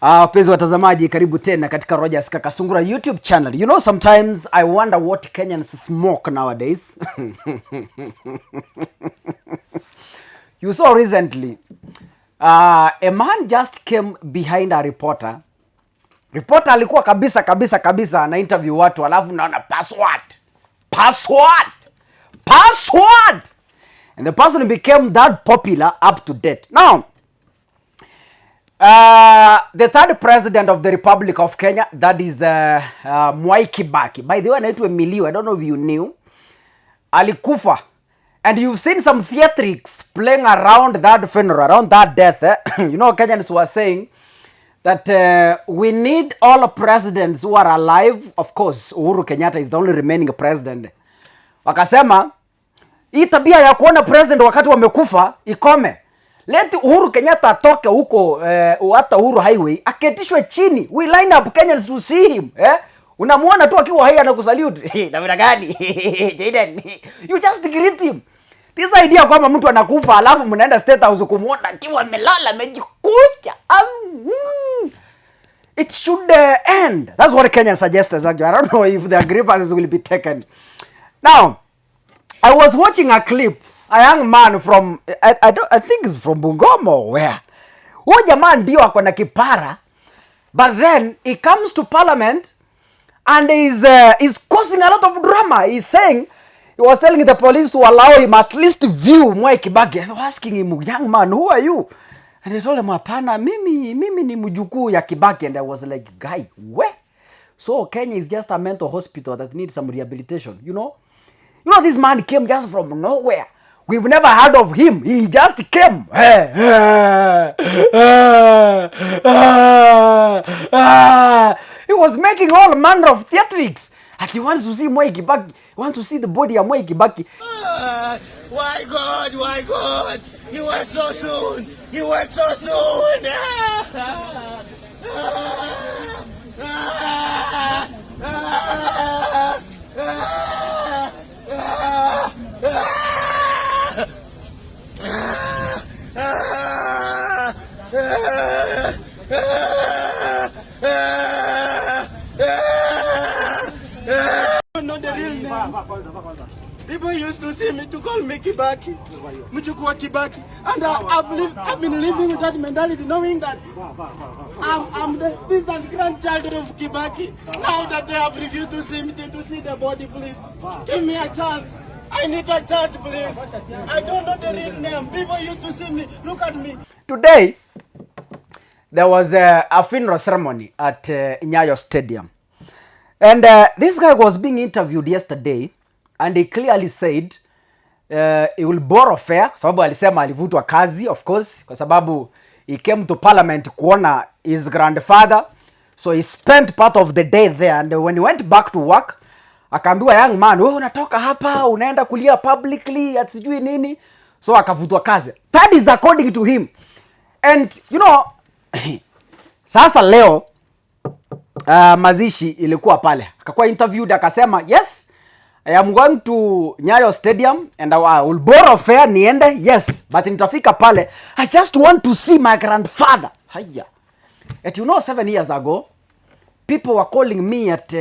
Wapenzi watazamaji, karibu tena katika Rogers Kakasungura YouTube channel. You know, sometimes I wonder what Kenyans smoke nowadays. You saw recently, a man just came behind a reporter. Reporter alikuwa kabisa na interview watu, alafu naona password. And the person became that popular up to date. Now, the third president of the Republic of Kenya, that is Mwai Kibaki. By the way, anaitwa Emilio, I don't know if you knew. Alikufa. And you've seen some theatrics playing around that funeral, around that death. You know, Kenyans were saying that we need all presidents who are alive. Of course, Uhuru Kenyatta is the only remaining president. Wakasema, hii tabia ya kuona president wakati wamekufa ikome. Let Uhuru Kenyatta atoke huko hata Uhuru Highway, aketishwe chini. We line up Kenyans to see him. Unamuona tu akiwa hai anakusalute. Namna gani? Jaden, you just greet him. This idea kwamba mtu anakufa alafu mnaenda State House kumuona akiwa amelala amejikucha. It should end. That's what Kenyans suggested. I don't know if their grievances will be taken. Now, I was watching a clip. A young man from, I think it's from Bungoma or where. Huyo jamaa ndio ako na kipara, but then he comes to parliament and is causing a lot of drama. He's saying, he was telling the police to allow him at least view Mwai Kibaki. And they were asking him, young man, who are you? And he told him, hapana, mimi ni mjukuu ya Kibaki. And I was like, guy, where? So Kenya is just a mental hospital that needs some rehabilitation, you know? You know, this man came just from nowhere. We've never heard of him. He just came. He was making all manner of theatrics. And he wants to see Mwai Kibaki. He wants to see the body of Mwai Kibaki. Why God? He went so soon. Not the real name. People used to see me to call me Kibaki, Mchukua Kibaki, and I've been living with that mentality, knowing that I'm the distant grandchild of Kibaki. Now that they have refused to see me, to see the body, please give me a chance. I need a chance, please. I don't know the real name. People used to see me. Look at me. Today, there was a funeral ceremony at Nyayo Stadium. And this guy was being interviewed yesterday, and he clearly said he will borrow fare, sababu alisema alivutwa kazi, of course, kwa sababu he came to parliament kuona his grandfather, so he spent part of the day there, and when he went back to work, akaambiwa, young man, wewe unatoka hapa, unaenda kulia publicly, at sijui nini, so akavutwa kazi. That is according to him. And, you know, sasa leo, mazishi ilikuwa pale. Akakuwa interviewed, akasema, yes, I am going to Nyayo Stadium and I will borrow fare niende, yes, but nitafika pale, I just want to see my grandfather. Haya. And you know, 7 years ago, people were calling me at,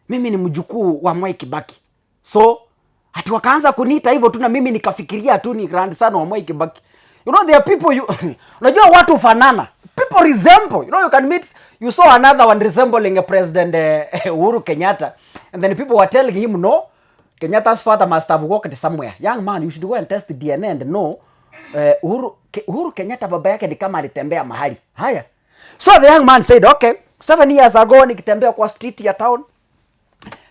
mimi ni mjukuu wa Mwai Kibaki. So, ati wakaanza kuniita hivyo tu na mimi nikafikiria tu ni grandson wa Mwai Kibaki. You know, there are people, unajua watu fanana. People resemble. You know, you can meet, you saw another one resembling a President Uhuru Kenyatta. And then people were telling him, no, Kenyatta's father must have walked somewhere. Young man, you should go and test the DNA and know, Uhuru Kenyatta baba yake ni kama alitembea mahali. Haya. So the young man said, okay, 7 years ago nikitembea kwa street ya town,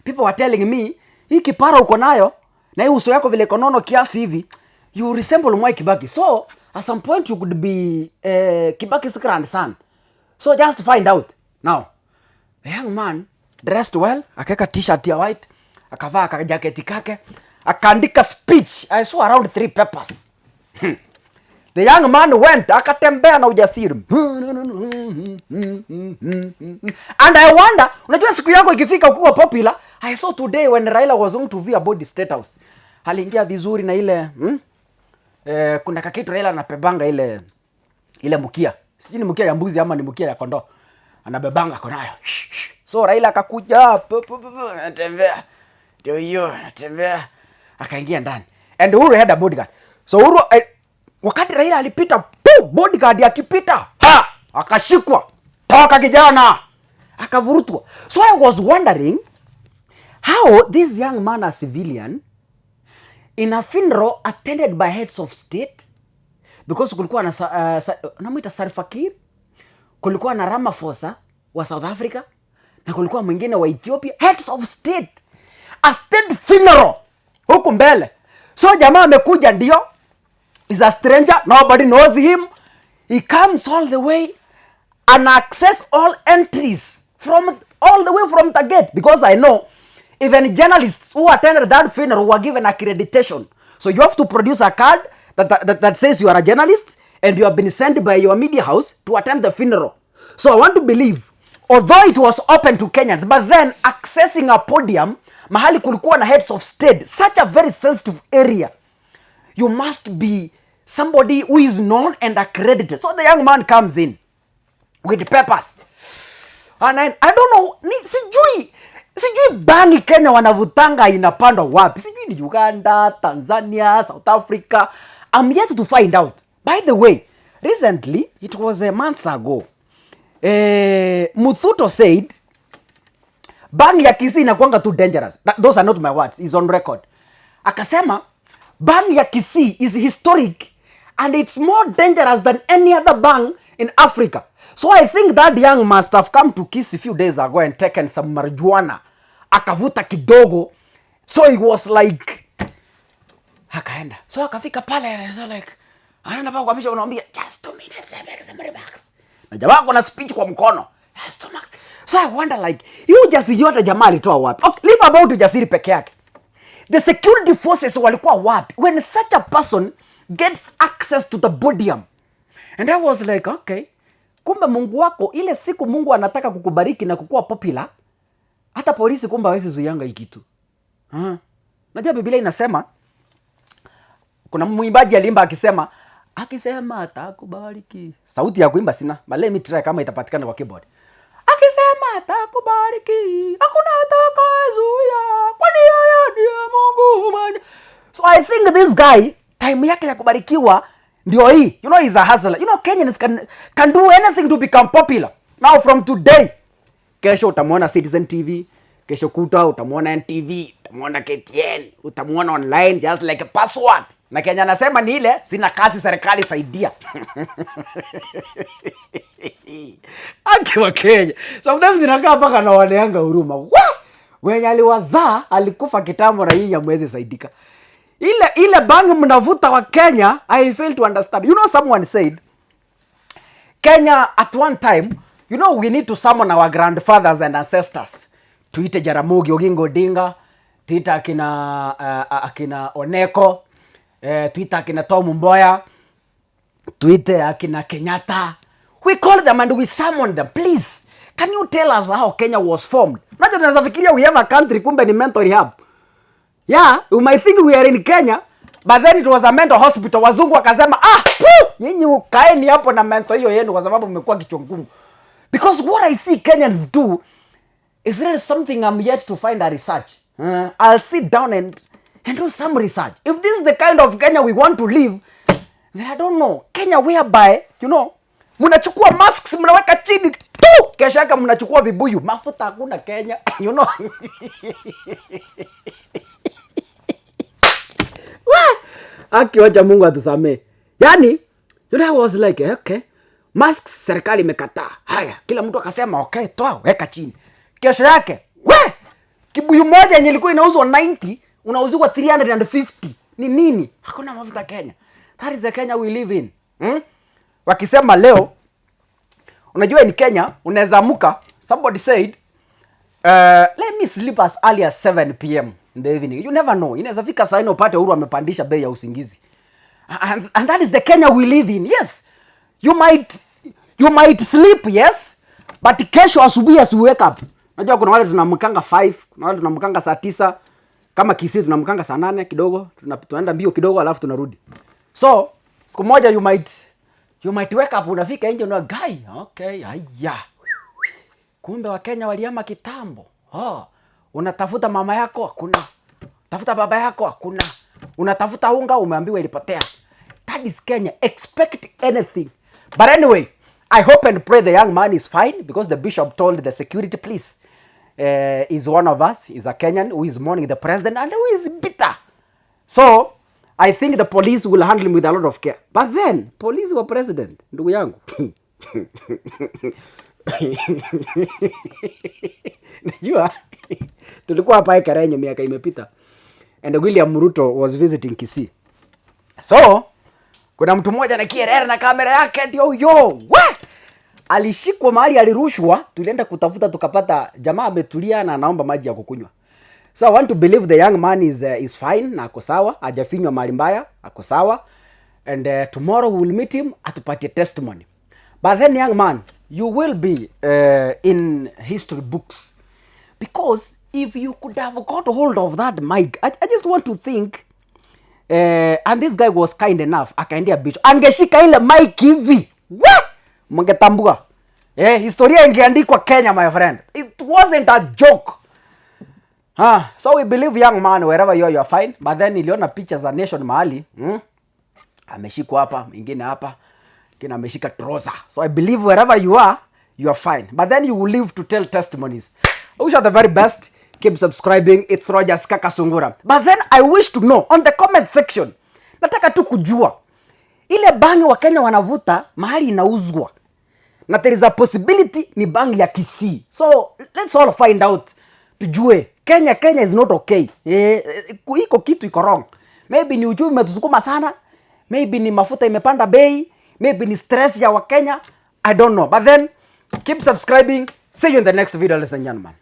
people were telling me, hii kipara uko nayo, na hii uso yako vile konono kiasi hivi, you resemble Mwai Kibaki. So, at some point you could be Kibaki's grandson. So just find out. Now, the young man dressed well, akaweka t-shirt ya white, akavaa kajaketi kake, akaandika speech, I saw around 3 papers. The young man went, akatembea na ujasiri. And I wonder, unajua siku yako ikifika kuwa popular, I saw today when Raila was going to view about the State House. Aliingia vizuri na ile, kuna kakitu Raila anapebanga ile mkia. Sijui ni mkia ya mbuzi ama ni mkia ya kondoo. Anabebanga konayo. So Raila akakuja, anatembea. Ndio hiyo, anatembea. Akaingia ndani. And Uhuru had a bodyguard. So Uhuru wakati Raila alipita, bodyguard akipita, akashikwa. Toka kijana. Akavurutwa. So I was wondering how this young man, a civilian, in a funeral attended by heads of state, because kulikuwa na namuita Salva Kiir, kulikuwa na Ramaphosa wa South Africa, na kulikuwa mwingine wa Ethiopia, heads of state, a state funeral huku mbele. So jamaa amekuja, ndio is a stranger, nobody knows him, he comes all the way and access all entries from all the way from the gate, because I know even journalists who attended that funeral were given accreditation. So you have to produce a card that says you are a journalist and you have been sent by your media house to attend the funeral. So I want to believe, although it was open to Kenyans, but then accessing a podium, mahali kulikuwa na heads of state, such a very sensitive area, you must be somebody who is known and accredited. So the young man comes in with papers. And I don't know, sijui bangi Kenya wanavutanga inapandwa wapi. Sijui ni Uganda, Tanzania, South Africa. I'm yet to find out. By the way, recently, it was a month ago, Muthuto said, bangi ya Kisii inakuanga too dangerous. Those are not my words. It's on record. Akasema, bangi ya Kisii is historic and it's more dangerous than any other bang in Africa. So I think that young must have come to Kisii a few days ago and taken some marijuana. Akavuta kidogo. So it was like, akaenda. So akafika pale and so like, anaenda pa kwa bisha unamwambia, just 2 minutes, relax. Na jamaa kuna speech kwa mkono. Just 2 minutes. So I wonder like, hiyo ujasiri yote jamaa alitoa wapi? Okay, leave about ujasiri peke yake. The security forces walikuwa wapi when such a person gets access to the podium? And I was like, okay, kumbe Mungu wako, ile siku Mungu anataka kukubariki na kukua popular, hata polisi kumbe hawezi zuianga hiki kitu. Najua Biblia inasema, kuna mwimbaji alimba akisema atakubariki. Sauti ya kuimba sina, but let me try kama itapatikana kwa keyboard. Akisema atakubariki, hakuna atakayezuia, kwani yeye ndiye Mungu mwenye. So I think this guy, time yake ya kubarikiwa ndio hii. You know, he's a hustler. You know, Kenyans can do anything to become popular. Now from today, kesho utamuona Citizen TV, kesho kuta utamuona NTV, utamuona KTN, utamuona online just like a password. Na Kenya nasema ni ile, sina kazi serikali saidia. Akiwa Kenya. Sometimes zinakaa paka na waneanga huruma. Wenye aliwazaa, alikufa kitambo na hii ya mwezi saidika. Ile bangi mnavuta wa Kenya, I fail to understand. You know, someone said, Kenya at one time, you know, we need to summon our grandfathers and ancestors. Tuite Jaramogi Oginga Odinga, tuite akina Oneko, tuite akina Tom Mboya, tuite akina Kenyatta. We call them and we summon them. Please, can you tell us how Kenya was formed? Najua tunaweza fikiria we have a country, kumbe ni mental rehab. Yeah, you might think we are in Kenya, but then it was a mental hospital. Wazungu wakasema, nyinyi ukaeni hapo na mental hiyo yenu kwa sababu mmekuwa kichwa ngumu. Because what I see Kenyans do is really something I'm yet to find a research. I'll sit down and do some research. If this is the kind of Kenya we want to live, then I don't know. Kenya whereby, you know, mnachukua masks mnaweka chini tu, kesho yake mnachukua vibuyu. Mafuta hakuna Kenya, you know. Wacha Mungu atusamee. Yani, you know, I was like, okay, masks serikali imekataa. Haya, kila mtu akasema, okay, toa, weka chini. Kesho yake, kibuyu moja yenye ilikuwa inauzwa 90, unauziwa 350. Ni nini? Hakuna mafuta Kenya. That is the Kenya we live in. Wakisema leo, unajua in Kenya, unaweza amuka, somebody said, let me sleep as early as 7 p.m. in the evening. You never know. Inaweza fika saa 4 upate Uhuru amepandisha bei ya usingizi. And that is the Kenya we live in. Yes. You might sleep, yes, but kesho asubuhi as you wake up. Unajua kuna wale tunamkanga 5, kuna wale tunamkanga saa 9. Kama Kisii tunamkanga saa 8 kidogo, tunaenda mbio kidogo alafu tunarudi. So, siku moja you might You might wake up unafika nje na guy. Okay, haya. Kumbe wa Kenya waliama kitambo. Unatafuta mama yako hakuna. Tafuta baba yako hakuna. Unatafuta unga umeambiwa ilipotea. That is Kenya. Expect anything. But anyway, I hope and pray the young man is fine because the bishop told the security police is one of us, is a Kenyan who is mourning the president and who is bitter. So, I think the police will handle him with a lot of care. But then, police were president. Ndugu yangu. Najua, tulikuwa hapa Ekarenyo miaka imepita. And William Ruto was visiting Kisii. So, kuna mtu mmoja na kierere na kamera yake ndio alishikwa mahali alirushwa, tulienda kutafuta tukapata jamaa ametulia na anaomba maji ya kukunywa. So I want to believe the young man is fine na ako sawa, hajafinywa mahali mbaya, ako sawa. And tomorrow we will meet him atupatie testimony. But then young man, you will be in history books. Because if you could have got hold of that mic, I just want to think, and this guy was kind enough, akaendea bitch. Angeshika ile mic hivi. What? Mngetambua. Historia ingeandikwa Kenya, my friend. It wasn't a joke. So we believe young man, wherever you are fine. But then niliona pictures za nation mahali. Ameshikwa hapa, mwingine hapa. Kina ameshika trouser. So I believe wherever you are fine. But then you will live to tell testimonies. I wish you the very best. Keep subscribing. It's Rogers Kakasungura. But then I wish to know on the comment section. Nataka tu kujua. Ile bangi wa Kenya wanavuta mahali inauzwa. Na there is a possibility ni bangi ya Kisii. So let's all find out. Tujue. Kenya is not okay. Iko kitu iko wrong. Maybe ni uchumi umetusukuma sana. Maybe ni mafuta imepanda bei. Maybe ni stress ya wa Kenya. I don't know. But then keep subscribing. See you in the next video, ladies and gentlemen.